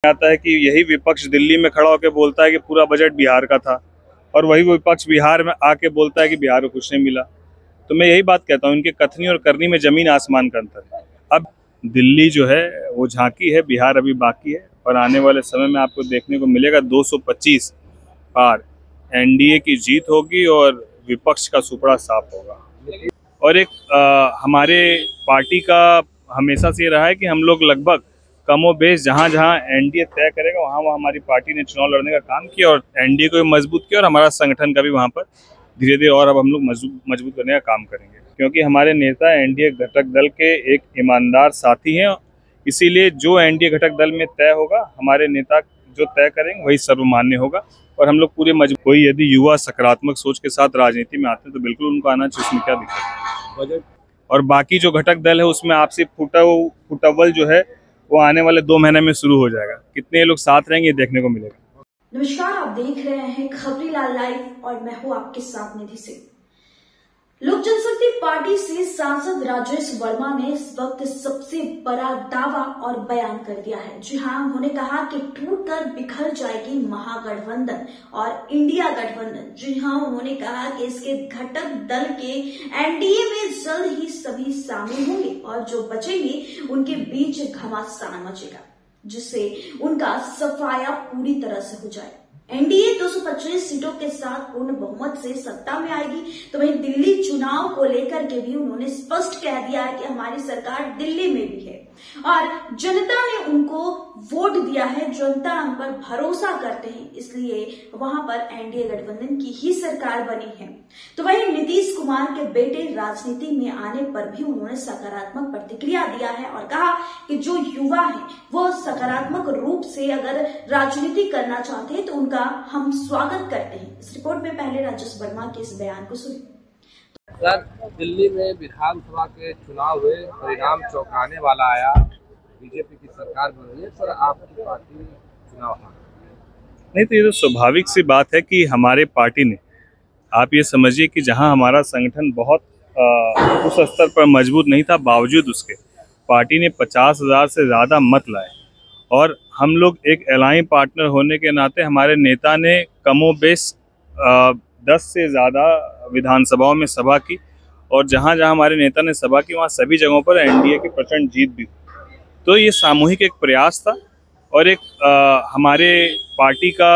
आता है कि यही विपक्ष दिल्ली में खड़ा होकर बोलता है कि पूरा बजट बिहार का था और वही विपक्ष बिहार में आके बोलता है कि बिहार को कुछ नहीं मिला। तो मैं यही बात कहता हूँ, इनके कथनी और करनी में जमीन आसमान का अंतर है। अब दिल्ली जो है वो झांकी है, बिहार अभी बाकी है और आने वाले समय में आपको देखने को मिलेगा 225 पार एनडीए की जीत होगी और विपक्ष का सुपड़ा साफ होगा। और एक हमारे पार्टी का हमेशा से ये रहा है कि हम लोग लगभग कमो बेश जहाँ जहाँ एनडीए तय करेगा वहाँ हमारी पार्टी ने चुनाव लड़ने का काम किया और एनडीए को भी मजबूत किया और हमारा संगठन का भी वहाँ पर धीरे धीरे और अब हम लोग मजबूत करने का काम करेंगे, क्योंकि हमारे नेता एनडीए घटक दल के एक ईमानदार साथी हैं। इसीलिए जो एनडीए घटक दल में तय होगा, हमारे नेता जो तय करेंगे वही सर्वमान्य होगा और हम लोग पूरे मजबूत। कोई यदि युवा सकारात्मक सोच के साथ राजनीति में आते हैं तो बिल्कुल उनको आना चाहिए, उसमें क्या दिक्कत है। और बाकी जो घटक दल है उसमें आपसी फुटअव्वल जो है वो आने वाले 2 महीने में शुरू हो जाएगा। कितने लोग साथ रहेंगे देखने को मिलेगा। नमस्कार, आप देख रहे हैं खबरीलाल लाइव और मैं हूं आपके साथ निधि सिंह। लोक जनशक्ति पार्टी से सांसद राजेश वर्मा ने इस वक्त सबसे बड़ा दावा और बयान कर दिया है। जी हां, उन्होंने कहा कि टूटकर बिखर जाएगी महागठबंधन और इंडिया गठबंधन। जी हां, उन्होंने कहा कि इसके घटक दल के एनडीए में जल्द ही सभी शामिल होंगे और जो बचेंगे उनके बीच घमासान मचेगा, जिससे उनका सफाया पूरी तरह से हो जाए। एनडीए 225 सीटों के साथ पूर्ण बहुमत से सत्ता में आएगी। तो वहीं दिल्ली चुनाव को लेकर के भी उन्होंने स्पष्ट कह दिया है कि हमारी सरकार दिल्ली में भी है और जनता ने उनको वोट दिया है, जनता उन पर भरोसा करते हैं, इसलिए वहां पर एनडीए गठबंधन की ही सरकार बनी है। तो वहीं नीतीश कुमार के बेटे राजनीति में आने पर भी उन्होंने सकारात्मक प्रतिक्रिया दिया है और कहा कि जो युवा है वो सकारात्मक रूप से अगर राजनीति करना चाहते हैं तो उनका हम स्वागत करते हैं। इस रिपोर्ट में पहले राजेश वर्मा के इस बयान को सुनिए। सर, दिल्ली में विधानसभा के चुनाव हुए, परिणाम चौंकाने वाला आया, बीजेपी की सरकार बन रही है, पर आपकी पार्टी चुनाव हार नहीं। तो ये तो स्वाभाविक सी बात है कि हमारे पार्टी ने, आप ये समझिए कि जहां हमारा संगठन बहुत उस स्तर पर मजबूत नहीं था, बावजूद उसके पार्टी ने 50,000 से ज़्यादा मत लाए और हम लोग एक अलाइन पार्टनर होने के नाते हमारे नेता ने कमोबेश 10 से ज़्यादा विधानसभाओं में सभा की और जहां जहां हमारे नेता ने सभा की वहां सभी जगहों पर एनडीए की प्रचंड जीत भी। तो ये सामूहिक एक प्रयास था और एक हमारे पार्टी का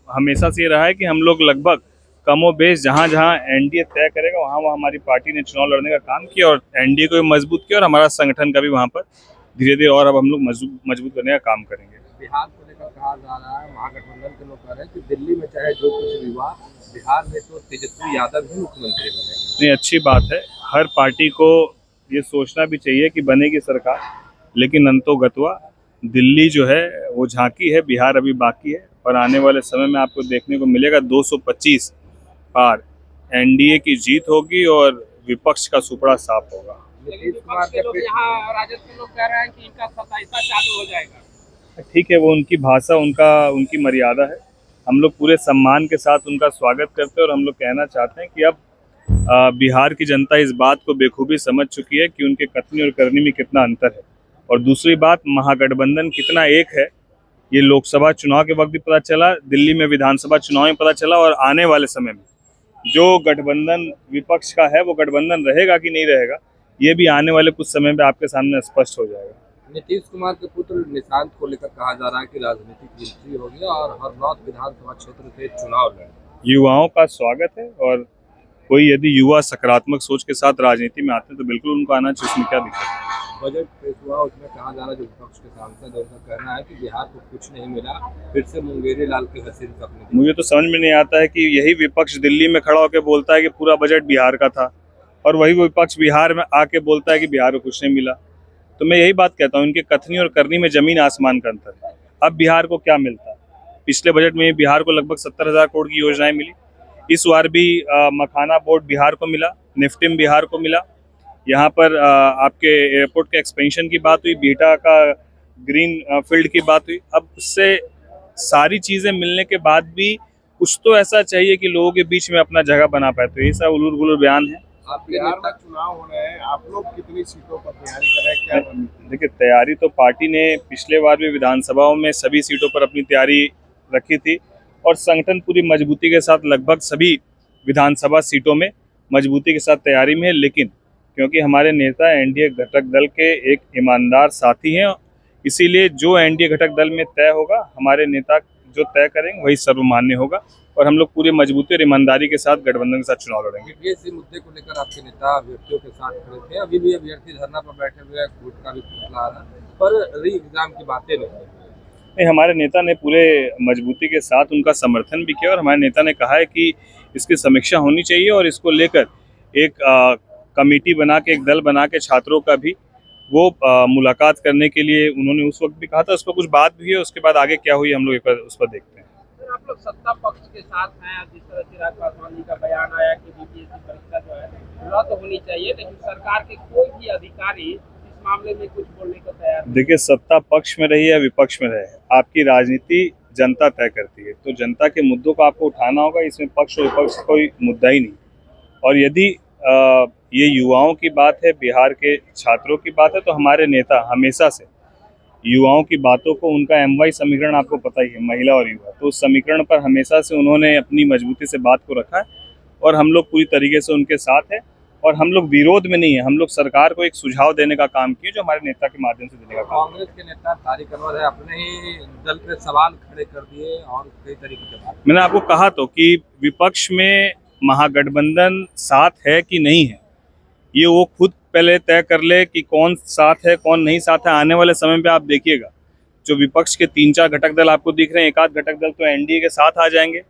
हमेशा से ये रहा है कि हम लोग लगभग कमोबेश जहां जहां एनडीए तय करेगा वहां हमारी पार्टी ने चुनाव लड़ने का काम किया और एनडीए को भी मजबूत किया और हमारा संगठन का भी वहां पर धीरे धीरे और अब हम लोग मजबूत करने का काम करेंगे। बिहार को लेकर कहा जा रहा है, महागठबंधन के लोग कह रहे हैं कि दिल्ली में चाहे जो कुछ भी हुआ, बिहार में तो तेजस्वी यादव ही मुख्यमंत्री बने। नहीं, अच्छी बात है। हर पार्टी को ये सोचना भी चाहिए कि बनेगी सरकार, लेकिन अंतोगत्वा दिल्ली जो है वो झांकी है, बिहार अभी बाकी है और आने वाले समय में आपको देखने को मिलेगा 225 पार एनडीए की जीत होगी और विपक्ष का सुपड़ा साफ होगा। नीतीश कुमार के लोग यहाँ राजद के लोग कह रहे हैं कि इनका 27वां चालू हो जाएगा। ठीक है, वो उनकी भाषा, उनकी मर्यादा है। हम लोग पूरे सम्मान के साथ उनका स्वागत करते हैं और हम लोग कहना चाहते हैं कि अब बिहार की जनता इस बात को बेखूबी समझ चुकी है कि उनके कथनी और करनी में कितना अंतर है। और दूसरी बात, महागठबंधन कितना एक है ये लोकसभा चुनाव के वक्त भी पता चला, दिल्ली में विधानसभा चुनाव में पता चला और आने वाले समय में जो गठबंधन विपक्ष का है वो गठबंधन रहेगा कि नहीं रहेगा, ये भी आने वाले कुछ समय में आपके सामने स्पष्ट हो जाएगा। नीतीश कुमार के पुत्र निशांत को लेकर कहा जा रहा है कि राजनीतिक एंट्री होगी और हरनौत विधानसभा क्षेत्र से चुनाव लड़ेंगे। युवाओं का स्वागत है और कोई यदि युवा सकारात्मक सोच के साथ राजनीति में आते हैं तो बिल्कुल उनको आना चाहिए, उसमें क्या दिक्कत है। बजट पेश हुआ, उसमें कहा जा रहा है, जो विपक्ष के सांसद है उनका कहना है कि बिहार को कुछ नहीं मिला, फिर से मुंगेरी लाल के हसीन सपने। मुझे तो समझ में नहीं आता है कि यही विपक्ष दिल्ली में खड़ा होकर बोलता है कि पूरा बजट बिहार का था और वही विपक्ष बिहार में आके बोलता है कि बिहार को कुछ नहीं मिला। तो मैं यही बात कहता हूँ, इनके कथनी और करनी में जमीन आसमान का अंतर है। अब बिहार को क्या मिलता है? पिछले बजट में बिहार को लगभग 70,000 करोड़ की योजनाएं मिली। इस बार भी मखाना बोर्ड बिहार को मिला, निफ्टिम बिहार को मिला। यहाँ पर आपके एयरपोर्ट के एक्सपेंशन की बात हुई, बीटा का ग्रीन फील्ड की बात हुई। अब उससे सारी चीज़ें मिलने के बाद भी कुछ तो ऐसा चाहिए कि लोगों के बीच में अपना जगह बना पाए। तो ये सब उलूर गुलूर बयान है आपके बिहार नेता में चुनाव हो रहे हैं, आप लोग कितनी सीटों पर तैयारी कर रहे हैं, क्या रणनीति? देखिए, तैयारी तो पार्टी ने पिछले बार भी विधानसभाओं में सभी सीटों पर अपनी तैयारी रखी थी और संगठन पूरी मजबूती के साथ लगभग सभी विधानसभा सीटों में मजबूती के साथ तैयारी में है। लेकिन क्योंकि हमारे नेता एनडीए घटक दल के एक ईमानदार साथी हैं, इसीलिए जो एनडीए घटक दल में तय होगा, हमारे नेता जो तय करेंगे वही सर्वमान्य होगा और हम लोग पूरी मजबूती और ईमानदारी के साथ गठबंधन के साथ चुनाव लड़ेंगे। इसी मुद्दे को लेकर आपके नेता अभ्यर्थियों के साथ खड़े थे, अभी भी अभ्यर्थी धरना पर बैठे हुए हैं, कोर्ट का भी फैसला आ रहा है, पर री एग्जाम की बातें नहीं। हमारे नेता ने पूरे मजबूती के साथ उनका समर्थन भी किया और हमारे नेता ने कहा है कि इसकी समीक्षा होनी चाहिए और इसको लेकर एक कमेटी बना के, एक दल बना के छात्रों का भी वो मुलाकात करने के लिए उन्होंने उस वक्त भी कहा था। उस पर कुछ बात भी है, उसके बाद आगे क्या हुई हम लोग एक बार उस पर देखते हैं। आप लोग सत्ता पक्ष के साथ हैं, जिस तरह चिराग पासवान जी का बयान आया कि बीपीएससी परीक्षा जो है रद्द होनी चाहिए, लेकिन सरकार के कोई भी अधिकारी इस मामले में कुछ बोलने को तैयार नहीं। देखिए, सत्ता पक्ष में रही या विपक्ष में रहे, आपकी राजनीति जनता तय करती है, तो जनता के मुद्दों को आपको उठाना होगा। इसमें पक्ष और विपक्ष कोई मुद्दा ही नहीं। और यदि ये युवाओं की बात है, बिहार के छात्रों की बात है, तो हमारे नेता हमेशा से युवाओं की बातों को, उनका MY समीकरण आपको पता ही है, महिला और युवा, तो उस समीकरण पर हमेशा से उन्होंने अपनी मजबूती से बात को रखा है और हम लोग पूरी तरीके से उनके साथ हैं और हम लोग विरोध में नहीं है। हम लोग सरकार को एक सुझाव देने का काम किए जो हमारे नेता के माध्यम से देने का काम। कांग्रेस के नेता तारिक अनवर है, अपने ही दल पे सवाल खड़े कर दिए और कई तरीके के बात। मैंने आपको कहा तो कि विपक्ष में महागठबंधन साथ है कि नहीं है, ये वो खुद पहले तय कर ले कि कौन साथ है कौन नहीं साथ है। आने वाले समय पे आप देखिएगा, जो विपक्ष के 3-4 घटक दल आपको दिख रहे हैं, एक आध घटक दल तो एनडीए के साथ आ जाएंगे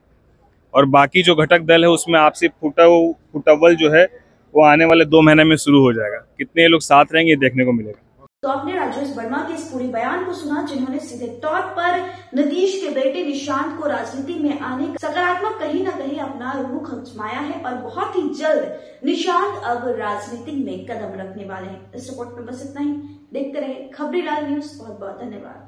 और बाकी जो घटक दल है उसमें आपसी फुटअव्वल जो है वो आने वाले 2 महीने में शुरू हो जाएगा। कितने लोग साथ रहेंगे ये देखने को मिलेगा। तो आपने राजेश वर्मा के इस पूरे बयान को सुना, जिन्होंने सीधे तौर पर नीतीश के बेटे निशांत को राजनीति में आने का सकारात्मक कहीं न कहीं अपना रुख आजमाया है और बहुत ही जल्द निशांत अब राजनीति में कदम रखने वाले हैं। इस रिपोर्ट में बस इतना ही। देखते रहे खबरीलाल न्यूज। बहुत बहुत धन्यवाद।